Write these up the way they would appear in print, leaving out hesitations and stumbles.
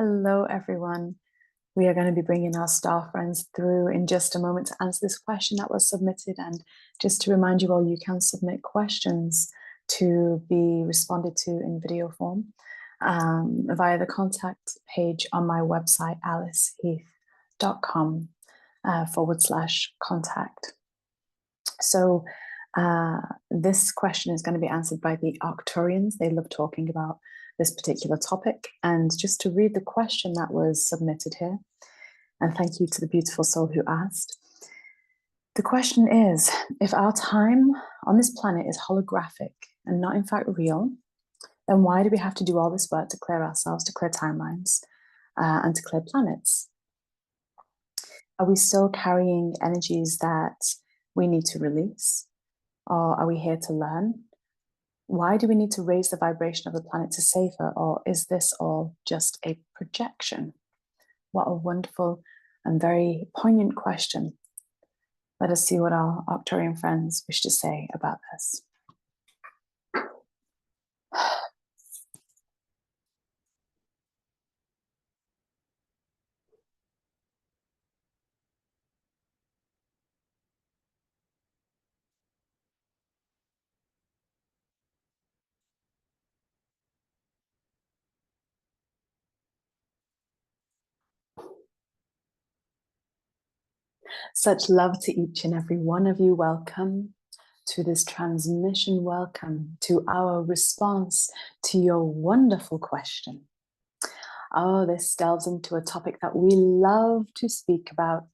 Hello, everyone. We are going to be bringing our star friends through in just a moment to answer this question that was submitted. And just to remind you all, you can submit questions to be responded to in video form via the contact page on my website, aliceheath.com/contact. So this question is going to be answered by the Arcturians. They love talking about this particular topic. And just to read the question that was submitted here, and thank you to the beautiful soul who asked. The question is, if our time on this planet is holographic and not in fact real, then why do we have to do all this work to clear ourselves, to clear timelines, and to clear planets? Are we still carrying energies that we need to release? Or are we here to learn? Why do we need to raise the vibration of the planet to save her? Or is this all just a projection? What a wonderful and very poignant question. Let us see what our Arcturian friends wish to say about this. Such love to each and every one of you. Welcome to this transmission. Welcome to our response to your wonderful question. Oh, this delves into a topic that we love to speak about.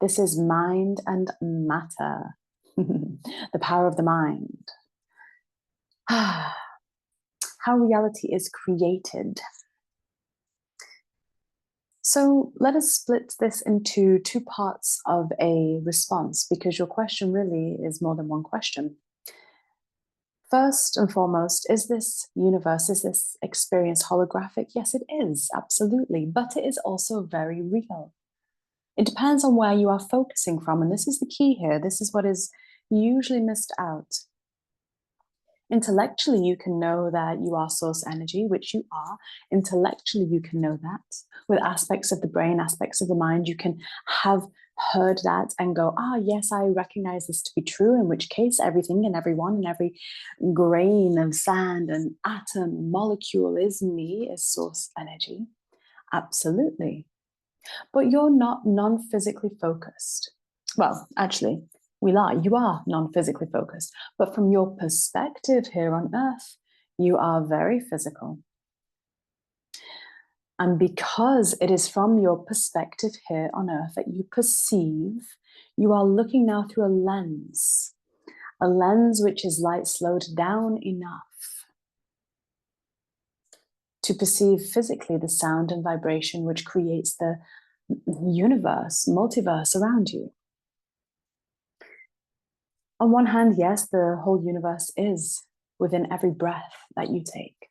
This is mind and matter, the power of the mind. How reality is created. So let us split this into two parts of a response, because your question really is more than one question. First and foremost, is this universe, is this experience holographic? Yes, it is, absolutely, but it is also very real. It depends on where you are focusing from, and this is the key here. This is what is usually missed out. Intellectually, you can know that you are source energy, which you are. Intellectually, you can know that. With aspects of the brain, aspects of the mind, you can have heard that and go, yes, I recognize this to be true, in which case everything and everyone and every grain of sand and atom, molecule is me, is source energy. Absolutely. But you're not non-physically focused. Well, actually, you are non-physically focused, but from your perspective here on Earth, you are very physical. And because it is from your perspective here on Earth that you perceive, you are looking now through a lens which is light slowed down enough to perceive physically the sound and vibration which creates the universe, multiverse around you. On one hand, yes, the whole universe is within every breath that you take.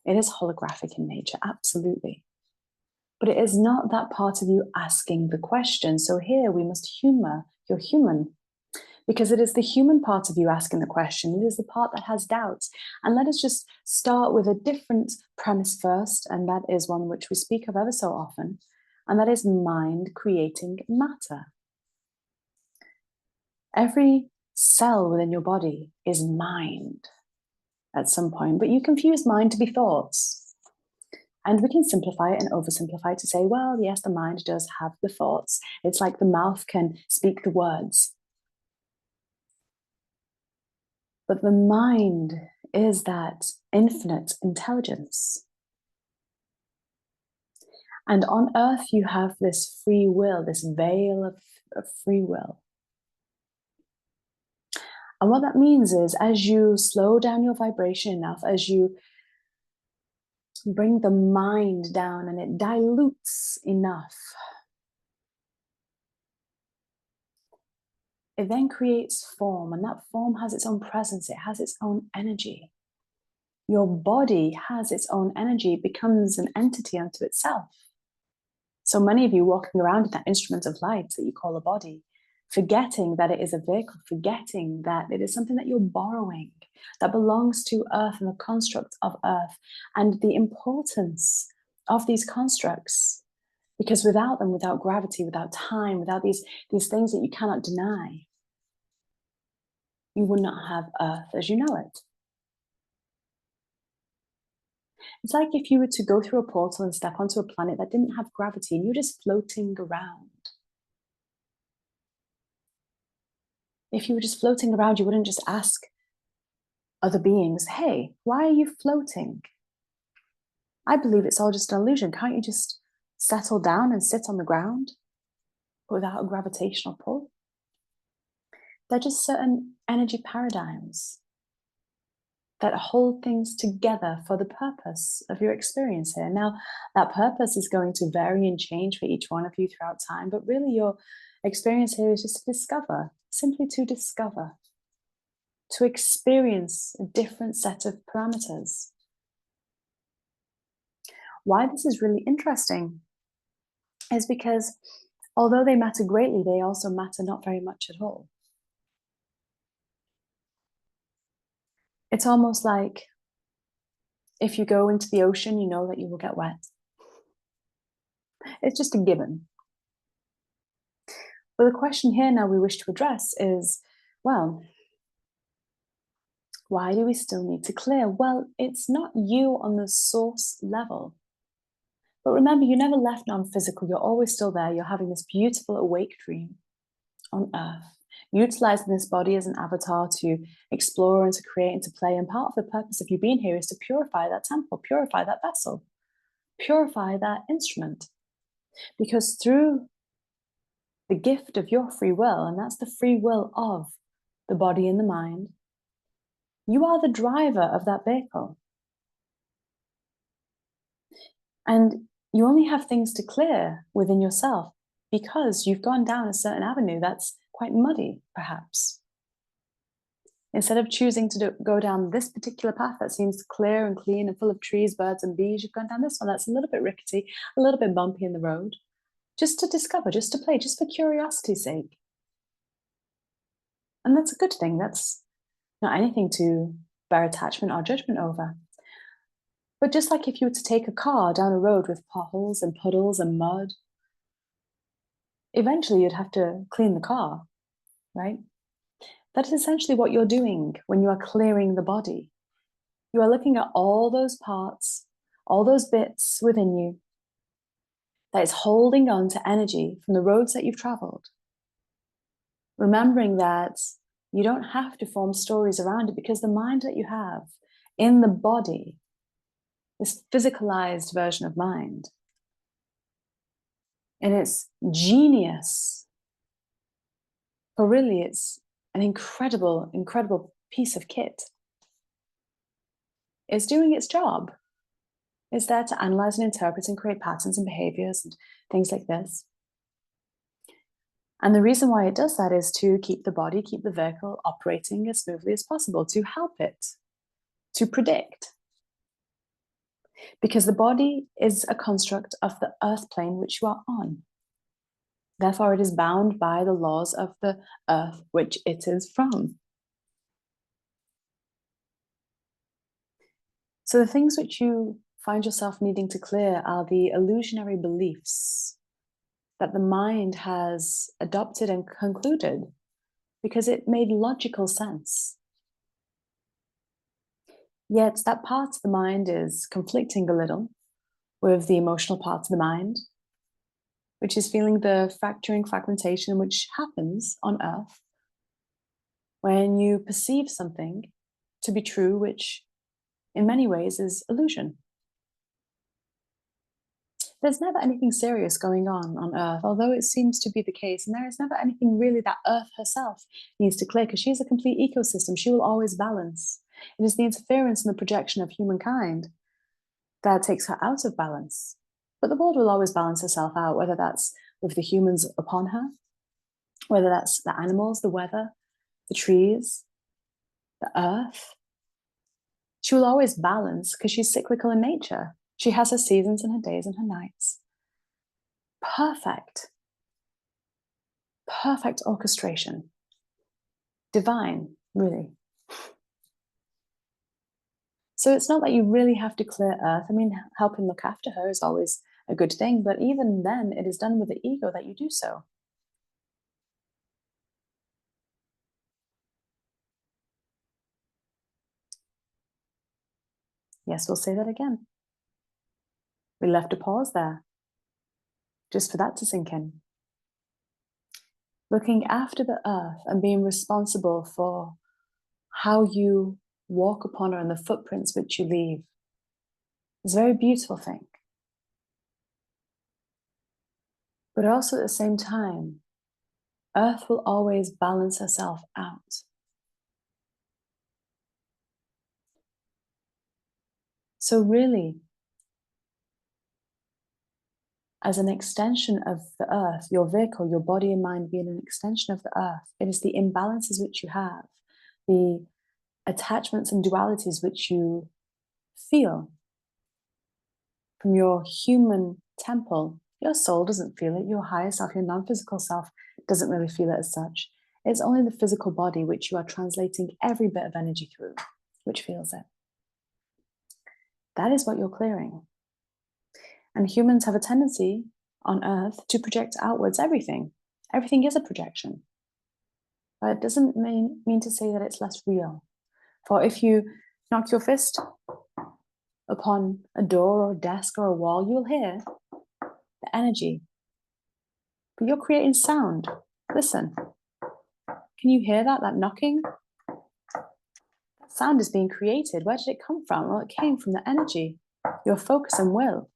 It is holographic in nature, absolutely. But it is not that part of you asking the question. So here we must humor your human, because it is the human part of you asking the question. It is the part that has doubts. And let us just start with a different premise first, and that is one which we speak of ever so often, and that is mind creating matter. Every cell within your body is mind at some point, but you confuse mind to be thoughts. And we can simplify it and oversimplify it to say, well, yes, the mind does have the thoughts. It's like the mouth can speak the words. But the mind is that infinite intelligence. And on Earth, you have this free will, this veil of free will. And what that means is, as you slow down your vibration enough, as you bring the mind down and it dilutes enough, it then creates form, and that form has its own presence, it has its own energy. Your body has its own energy, it becomes an entity unto itself. So many of you walking around with that instrument of light that you call a body, forgetting that it is a vehicle, forgetting that it is something that you're borrowing, that belongs to Earth and the construct of Earth, and the importance of these constructs, because without them, without gravity, without time, without these things that you cannot deny, you would not have Earth as you know it. It's like if you were to go through a portal and step onto a planet that didn't have gravity and you're just floating around. If you were just floating around, you wouldn't just ask other beings, hey, why are you floating? I believe it's all just an illusion. Can't you just settle down and sit on the ground without a gravitational pull? They're just certain energy paradigms that hold things together for the purpose of your experience here. Now, that purpose is going to vary and change for each one of you throughout time, but really your experience here is just to discover, simply to discover, to experience a different set of parameters. Why this is really interesting is because although they matter greatly, they also matter not very much at all. It's almost like if you go into the ocean, you know that you will get wet. It's just a given. But the question here now we wish to address is, well, why do we still need to clear? Well, it's not you on the source level. But remember, you never left non-physical. You're always still there. You're having this beautiful awake dream on Earth, utilizing this body as an avatar to explore and to create and to play. And part of the purpose of you being here is to purify that temple, purify that vessel, purify that instrument. Because through the gift of your free will, and that's the free will of the body and the mind, you are the driver of that vehicle. And you only have things to clear within yourself because you've gone down a certain avenue that's quite muddy, perhaps. Instead of choosing to go down this particular path that seems clear and clean and full of trees, birds, and bees, you've gone down this one that's a little bit rickety, a little bit bumpy in the road, just to discover, just to play, just for curiosity's sake. And that's a good thing. That's not anything to bear attachment or judgment over. But just like if you were to take a car down a road with potholes and puddles and mud, eventually you'd have to clean the car, right? That is essentially what you're doing when you are clearing the body. You are looking at all those parts, all those bits within you that is holding on to energy from the roads that you've traveled. Remembering that you don't have to form stories around it because the mind that you have in the body, this physicalized version of mind, and its genius, for really it's an incredible, incredible piece of kit, is doing its job. It's there to analyze and interpret and create patterns and behaviors and things like this. And the reason why it does that is to keep the body, keep the vehicle operating as smoothly as possible, to help it, to predict. Because the body is a construct of the earth plane which you are on. Therefore, it is bound by the laws of the earth which it is from. So the things which you find yourself needing to clear are the illusionary beliefs that the mind has adopted and concluded because it made logical sense. Yet that part of the mind is conflicting a little with the emotional part of the mind, which is feeling the fracturing, fragmentation which happens on Earth when you perceive something to be true, which in many ways is illusion. There's never anything serious going on Earth, although it seems to be the case. And there is never anything really that Earth herself needs to clear because she's a complete ecosystem. She will always balance. It is the interference and the projection of humankind that takes her out of balance. But the world will always balance herself out, whether that's with the humans upon her, whether that's the animals, the weather, the trees, the earth. She will always balance because she's cyclical in nature. She has her seasons and her days and her nights. Perfect. Perfect orchestration. Divine, really. So it's not that you really have to clear Earth. I mean, helping look after her is always a good thing, but even then, it is done with the ego that you do so. Yes, we'll say that again. We left a pause there, just for that to sink in. Looking after the Earth and being responsible for how you walk upon her and the footprints which you leave is a very beautiful thing. But also at the same time, Earth will always balance herself out. So really, as an extension of the Earth, your vehicle, your body and mind being an extension of the Earth, it is the imbalances which you have, the attachments and dualities which you feel from your human temple. Your soul doesn't feel it. Your higher self, your non-physical self doesn't really feel it as such. It's only the physical body which you are translating every bit of energy through, which feels it. That is what you're clearing. And humans have a tendency on Earth to project outwards everything. Everything is a projection. But it doesn't mean to say that it's less real. For if you knock your fist upon a door or a desk or a wall, you will hear the energy. But you're creating sound. Listen. Can you hear that knocking? That sound is being created. Where did it come from? Well, it came from the energy, your focus and will,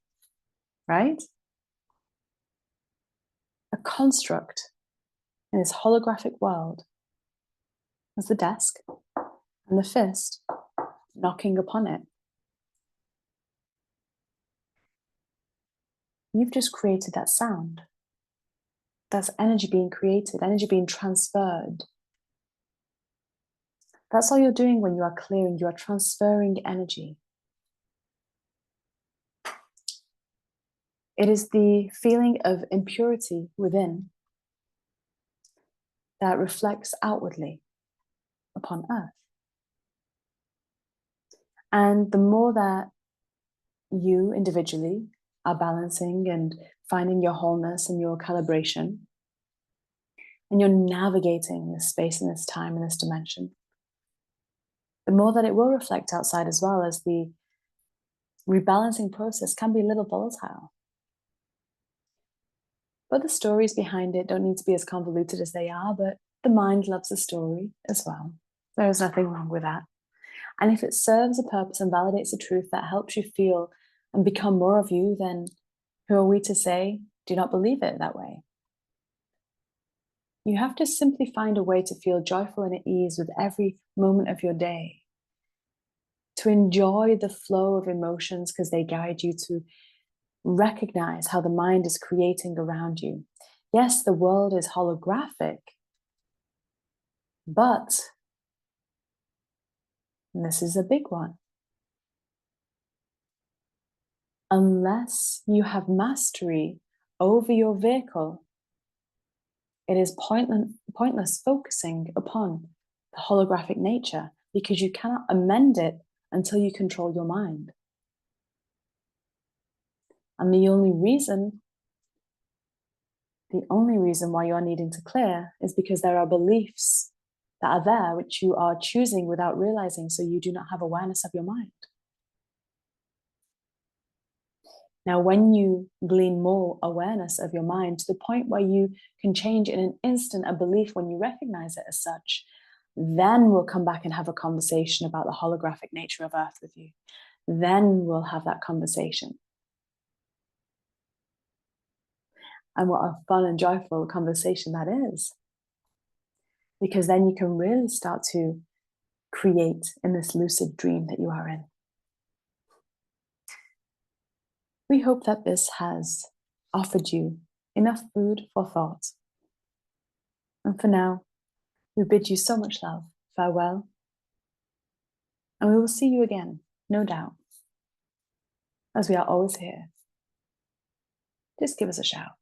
right? A construct in this holographic world is the desk and the fist knocking upon it. You've just created that sound. That's energy being created, energy being transferred. That's all you're doing when you are clearing. You are transferring energy. It is the feeling of impurity within that reflects outwardly upon Earth. And the more that you individually are balancing and finding your wholeness and your calibration, and you're navigating this space and this time and this dimension, the more that it will reflect outside, as well as the rebalancing process can be a little volatile. But the stories behind it don't need to be as convoluted as they are, but the mind loves a story as well. There is nothing wrong with that. And if it serves a purpose and validates a truth that helps you feel and become more of you, then who are we to say, do not believe it that way? You have to simply find a way to feel joyful and at ease with every moment of your day, to enjoy the flow of emotions because they guide you, to recognize how the mind is creating around you. Yes, the world is holographic, but, and this is a big one, unless you have mastery over your vehicle, it is pointless focusing upon the holographic nature, because you cannot amend it until you control your mind. And the only reason why you are needing to clear is because there are beliefs that are there which you are choosing without realizing, so you do not have awareness of your mind. Now, when you glean more awareness of your mind to the point where you can change in an instant a belief when you recognize it as such, then we'll come back and have a conversation about the holographic nature of Earth with you. Then we'll have that conversation. And what a fun and joyful conversation that is. Because then you can really start to create in this lucid dream that you are in. We hope that this has offered you enough food for thought. And for now, we bid you so much love. Farewell. And we will see you again, no doubt, as we are always here. Just give us a shout.